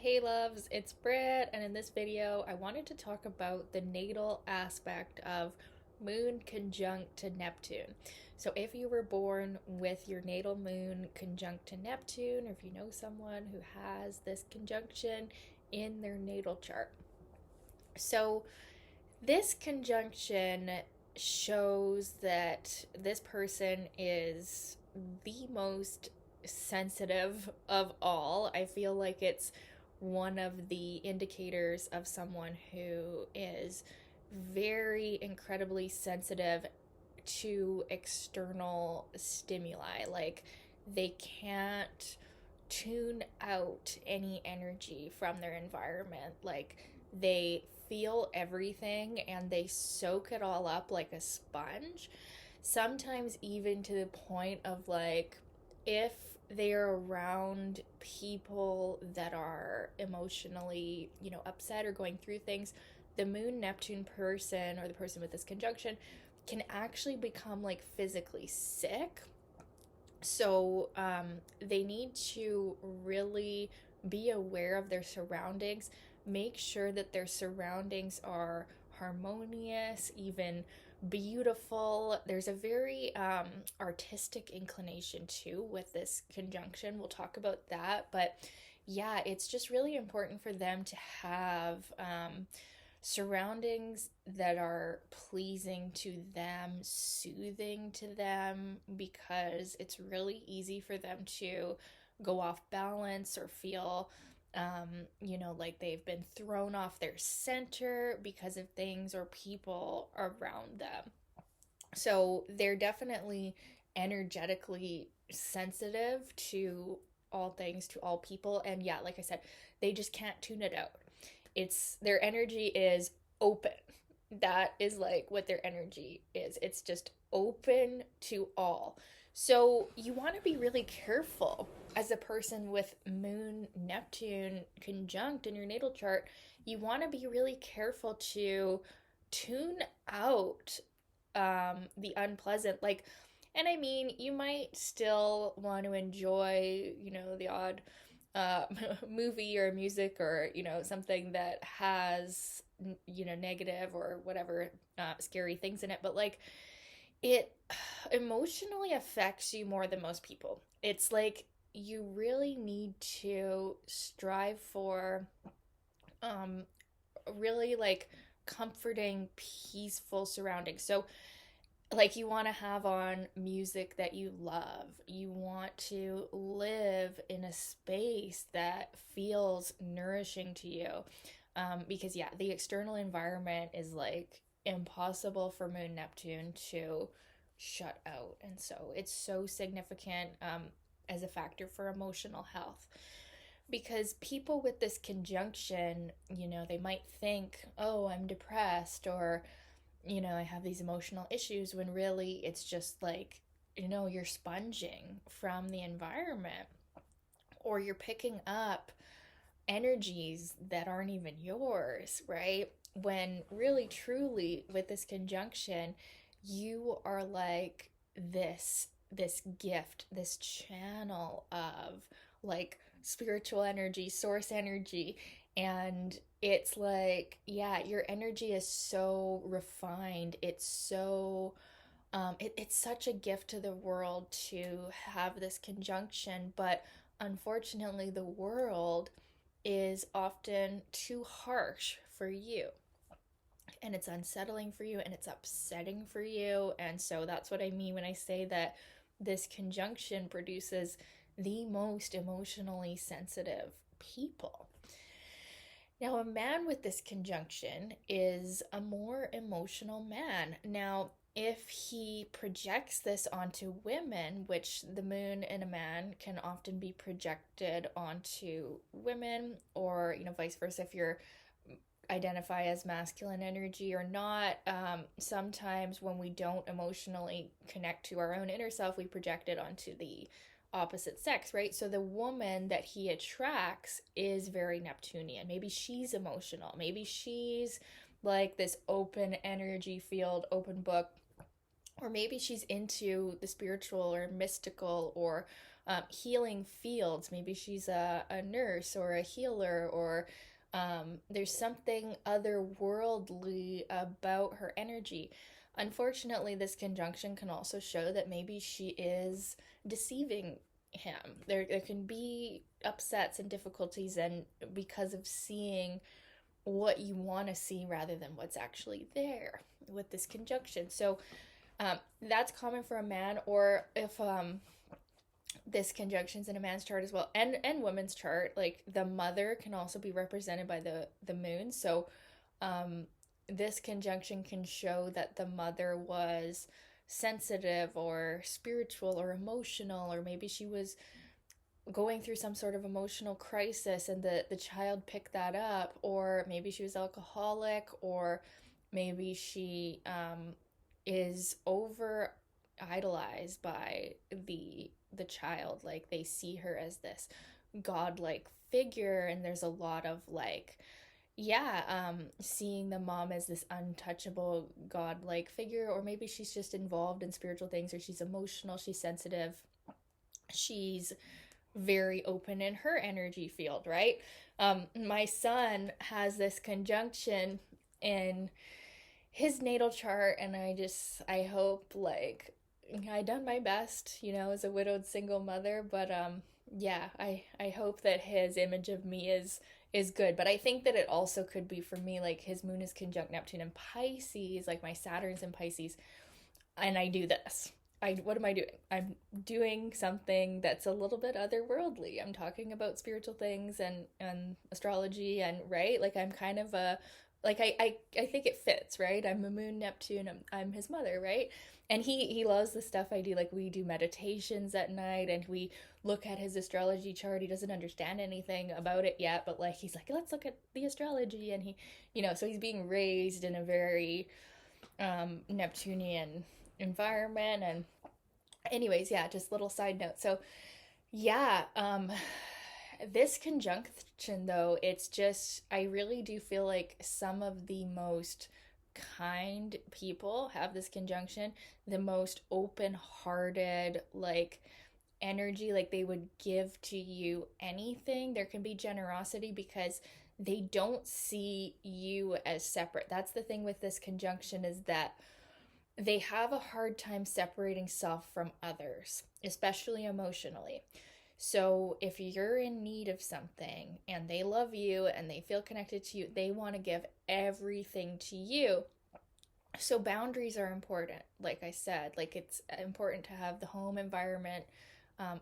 Hey loves, it's Britt, and in this video I wanted to talk about the natal aspect of moon conjunct to Neptune. So if you were born with your natal moon conjunct to Neptune, or if you know someone who has this conjunction in their natal chart. So this conjunction shows that this person is the most sensitive of all. I feel like it's one of the indicators of someone who is very incredibly sensitive to external stimuli. Like they can't tune out any energy from their environment. Like they feel everything and they soak it all up like a sponge. Sometimes, even to the point of like, if they're around people that are emotionally, upset or going through things, the Moon Neptune person or the person with this conjunction can actually become like physically sick. So they need to really be aware of their surroundings, make sure that their surroundings are harmonious, even beautiful. There's a very artistic inclination too with this conjunction. We'll talk about that. But yeah, it's just really important for them to have surroundings that are pleasing to them, soothing to them, because it's really easy for them to go off balance or feel, like they've been thrown off their center because of things or people around them. So they're definitely energetically sensitive to all things, to all people. And yeah, like I said, they just can't tune it out. It's their energy is open. That is like what their energy is. It's just open to all. So you want to be really careful as a person with Moon Neptune conjunct in your natal chart. You want to be really careful to tune out the unpleasant. Like, and I mean, you might still want to enjoy, the odd uh, movie or music or, something that has, negative or whatever scary things in it. But like, it emotionally affects you more than most people. It's like you really need to strive for um, really like comforting, peaceful surroundings. So, like, you want to have on music that you love. You want to live in a space that feels nourishing to you. Because, yeah, the external environment is like impossible for Moon Neptune to shut out. And so it's so significant as a factor for emotional health. Because people with this conjunction, they might think, oh, I'm depressed, or I have these emotional issues, when really it's just like, you're sponging from the environment, or you're picking up energies that aren't even yours, right? When really, truly, with this conjunction, you are like this gift, this channel of like spiritual energy, source energy. And it's like, yeah, your energy is so refined. It's so, it's such a gift to the world to have this conjunction. But unfortunately, the world is often too harsh for you, and it's unsettling for you, and it's upsetting for you. And so that's what I mean when I say that this conjunction produces the most emotionally sensitive people. Now, a man with this conjunction is a more emotional man. Now, if he projects this onto women, which the moon in a man can often be projected onto women, or, vice versa, if you're identify as masculine energy or not. Sometimes when we don't emotionally connect to our own inner self, we project it onto the opposite sex, right? So the woman that he attracts is very Neptunian. Maybe she's emotional. Maybe she's like this open energy field, open book. Or maybe she's into the spiritual or mystical or healing fields. Maybe she's a nurse or a healer, or there's something otherworldly about her energy. Unfortunately, this conjunction can also show that maybe she is deceiving him. There can be upsets and difficulties, and because of seeing what you want to see rather than what's actually there with this conjunction. So that's common for a man, or if this conjunction's in a man's chart as well, and woman's chart, like the mother can also be represented by the moon. So this conjunction can show that the mother was sensitive or spiritual or emotional, or maybe she was going through some sort of emotional crisis and the child picked that up, or maybe she was alcoholic, or maybe she is over idolized by the child. Like they see her as this godlike figure, and there's a lot of like, yeah, seeing the mom as this untouchable godlike figure. Or maybe she's just involved in spiritual things, or she's emotional, she's sensitive, she's very open in her energy field, right? My son has this conjunction in his natal chart, and I hope, like, I done my best, as a widowed single mother, but yeah, I hope that his image of me is good. But I think that it also could be for me, like his moon is conjunct Neptune in Pisces, like my Saturn's in Pisces, and I do this. What am I doing? I'm doing something that's a little bit otherworldly. I'm talking about spiritual things and astrology, and right, like I'm kind of a, like I think it fits, right? I'm a moon Neptune. I'm his mother, right? And he loves the stuff I do. Like we do meditations at night, and we look at his astrology chart. He doesn't understand anything about it yet, but like he's like, let's look at the astrology, and he, so he's being raised in a very Neptunian environment. And anyways, yeah, just little side note. So yeah, this conjunction though, it's just, I really do feel like some of the most kind people have this conjunction, the most open-hearted, like energy, like they would give to you anything. There can be generosity because they don't see you as separate. That's the thing with this conjunction, is that they have a hard time separating self from others, especially emotionally. So if you're in need of something and they love you and they feel connected to you, they want to give everything to you. So boundaries are important. Like I said, like it's important to have the home environment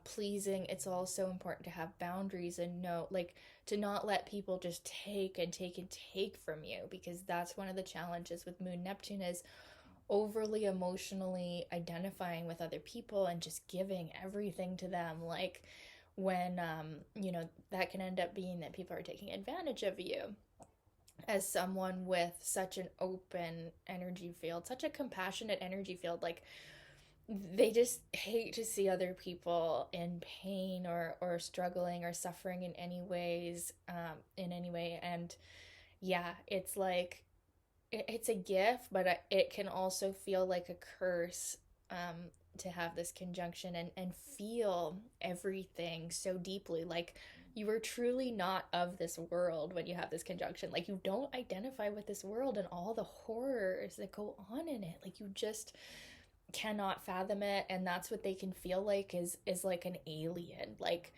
pleasing. It's also important to have boundaries and know, like, to not let people just take and take and take from you, because that's one of the challenges with Moon Neptune, is overly emotionally identifying with other people and just giving everything to them. Like when that can end up being that people are taking advantage of you as someone with such an open energy field, such a compassionate energy field. Like they just hate to see other people in pain or struggling or suffering in any ways, in any way. And yeah, it's like it's a gift, but it can also feel like a curse, to have this conjunction and feel everything so deeply. Like you are truly not of this world when you have this conjunction. Like you don't identify with this world and all the horrors that go on in it. Like you just cannot fathom it, and that's what they can feel like, is like an alien. Like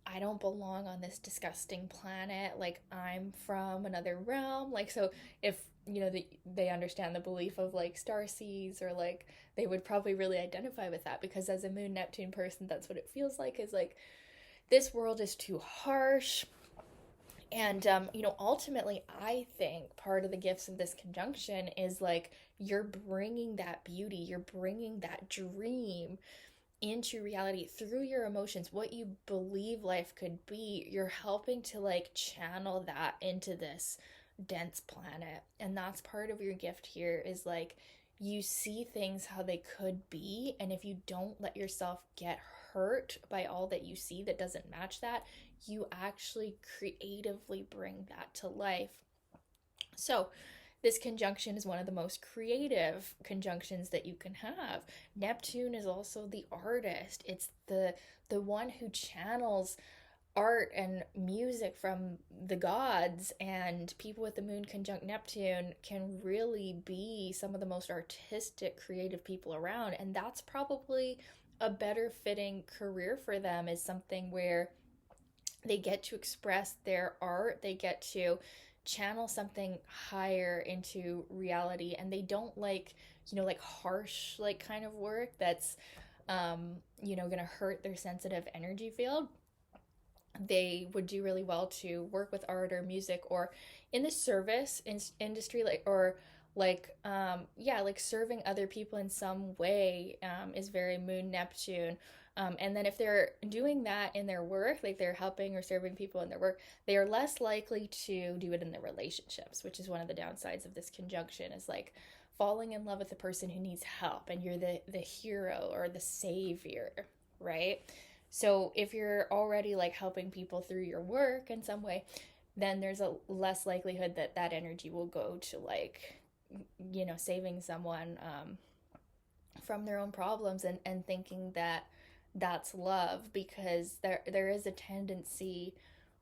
I don't belong on this disgusting planet. Like I'm from another realm. Like so if they understand the belief of like star seeds, or like they would probably really identify with that, because as a moon Neptune person, that's what it feels like, is like this world is too harsh. And ultimately I think part of the gifts of this conjunction is like you're bringing that beauty, you're bringing that dream into reality through your emotions. What you believe life could be, you're helping to like channel that into this dense planet. And that's part of your gift here, is like you see things how they could be, and if you don't let yourself get hurt by all that you see that doesn't match that, you actually creatively bring that to life. So This conjunction is one of the most creative conjunctions that you can have. Neptune is also the artist. It's the one who channels art and music from the gods, and people with the moon conjunct Neptune can really be some of the most artistic, creative people around. And that's probably a better fitting career for them, is something where they get to express their art, they get to channel something higher into reality, and they don't like, like harsh, like kind of work that's gonna hurt their sensitive energy field. They would do really well to work with art or music, or in the service industry, like, or like serving other people in some way, is very moon Neptune. And then if they're doing that in their work, like they're helping or serving people in their work, they are less likely to do it in their relationships, which is one of the downsides of this conjunction, is like falling in love with the person who needs help and you're the hero or the savior, right? So if you're already like helping people through your work in some way, then there's a less likelihood that that energy will go to like, saving someone, from their own problems, and thinking that that's love, because there is a tendency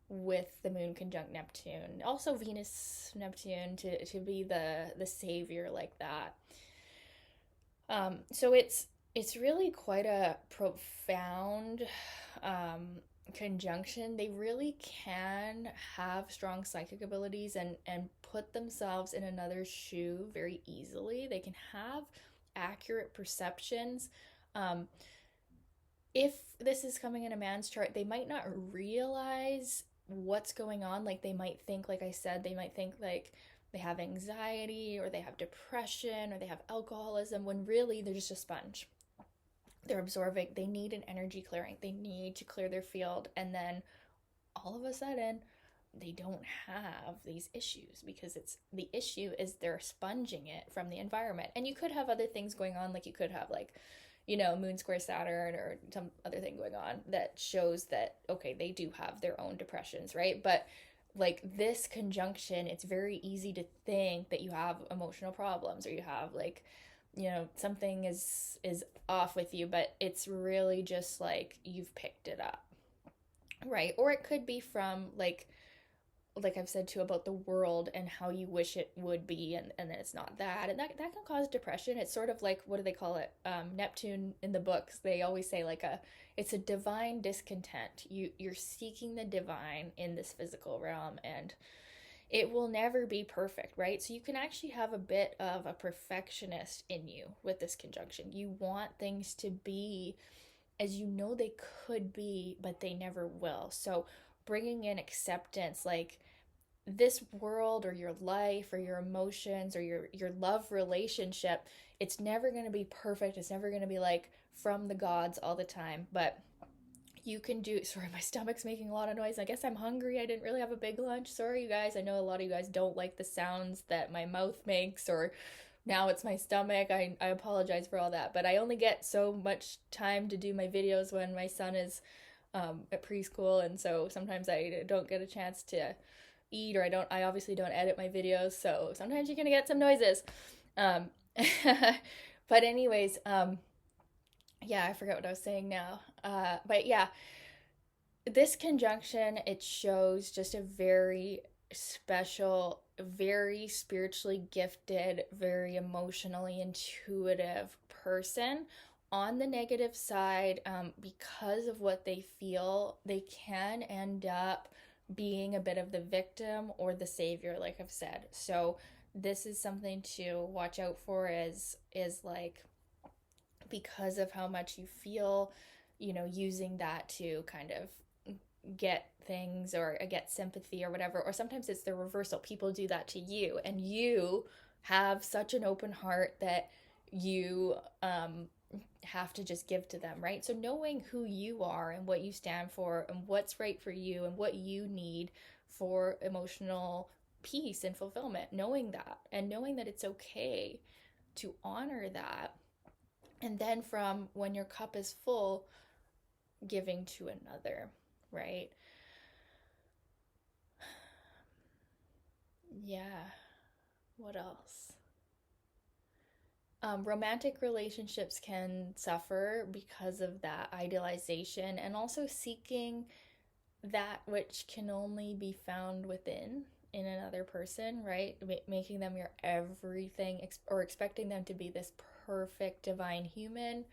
with the moon conjunct Neptune, also Venus Neptune, to be the savior like that. So it's really quite a profound, conjunction. They really can have strong psychic abilities and put themselves in another's shoe very easily. They can have accurate perceptions. Um, if this is coming in a man's chart, they might not realize what's going on. Like they might think, like I said, they might think like they have anxiety or they have depression or they have alcoholism, when really they're just a sponge. They're absorbing, they need an energy clearing, they need to clear their field, and then all of a sudden they don't have these issues, because it's the issue is they're sponging it from the environment. And you could have other things going on, like you could have like, moon square Saturn or some other thing going on that shows that, okay, they do have their own depressions, right? But like this conjunction, it's very easy to think that you have emotional problems, or you have like, something is off with you, but it's really just like you've picked it up, right? Or it could be from like I've said too, about the world and how you wish it would be, and then it's not that, and that can cause depression. It's sort of like, what do they call it, Neptune in the books, they always say like it's a divine discontent. You're seeking the divine in this physical realm, and it will never be perfect, right? So you can actually have a bit of a perfectionist in you with this conjunction. You want things to be as they could be, but they never will. So bringing in acceptance, like this world or your life or your emotions or your love relationship, it's never going to be perfect. It's never going to be like from the gods all the time, but you can do, sorry, my stomach's making a lot of noise. I guess I'm hungry. I didn't really have a big lunch. Sorry, you guys. I know a lot of you guys don't like the sounds that my mouth makes, or now it's my stomach. I apologize for all that, but I only get so much time to do my videos when my son is, at preschool, and so sometimes I don't get a chance to eat, or I obviously don't edit my videos, so sometimes you're gonna get some noises. Um, but anyways, yeah, I forgot what I was saying now. But yeah, this conjunction, it shows just a very special, very spiritually gifted, very emotionally intuitive person. On the negative side, because of what they feel, they can end up being a bit of the victim or the savior, like I've said. So this is something to watch out for, is like, because of how much you feel, using that to kind of get things or get sympathy or whatever. Or sometimes it's the reversal. People do that to you, and you have such an open heart that you have to just give to them, right? So knowing who you are and what you stand for and what's right for you and what you need for emotional peace and fulfillment, knowing that, and knowing that it's okay to honor that. And then from when your cup is full, giving to another, right? Yeah. What else? Romantic relationships can suffer because of that idealization and also seeking that which can only be found within in another person, right? Making them your everything or expecting them to be this perfect divine human.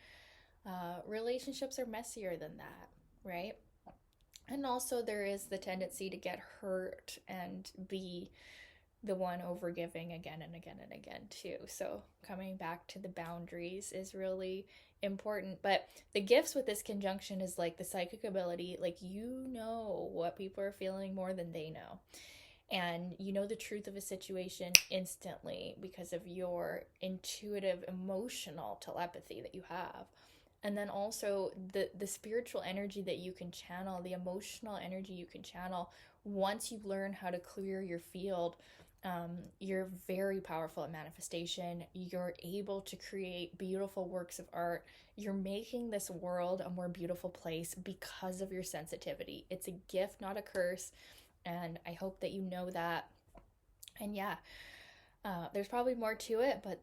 Relationships are messier than that, right? And also, there is the tendency to get hurt and be the one overgiving again and again and again too. So coming back to the boundaries is really important. But the gifts with this conjunction is like the psychic ability, like you know what people are feeling more than they know. And you know the truth of a situation instantly because of your intuitive emotional telepathy that you have. And then also the spiritual energy that you can channel, the emotional energy you can channel once you learn how to clear your field. You're very powerful at manifestation. You're able to create beautiful works of art. You're making this world a more beautiful place because of your sensitivity. It's a gift, not a curse. And I hope that you know that. And yeah, there's probably more to it, but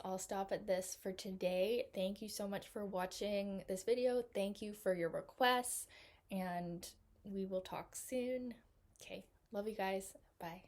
I'll stop at this for today. Thank you so much for watching this video. Thank you for your requests, and we will talk soon. Okay, love you guys. Bye.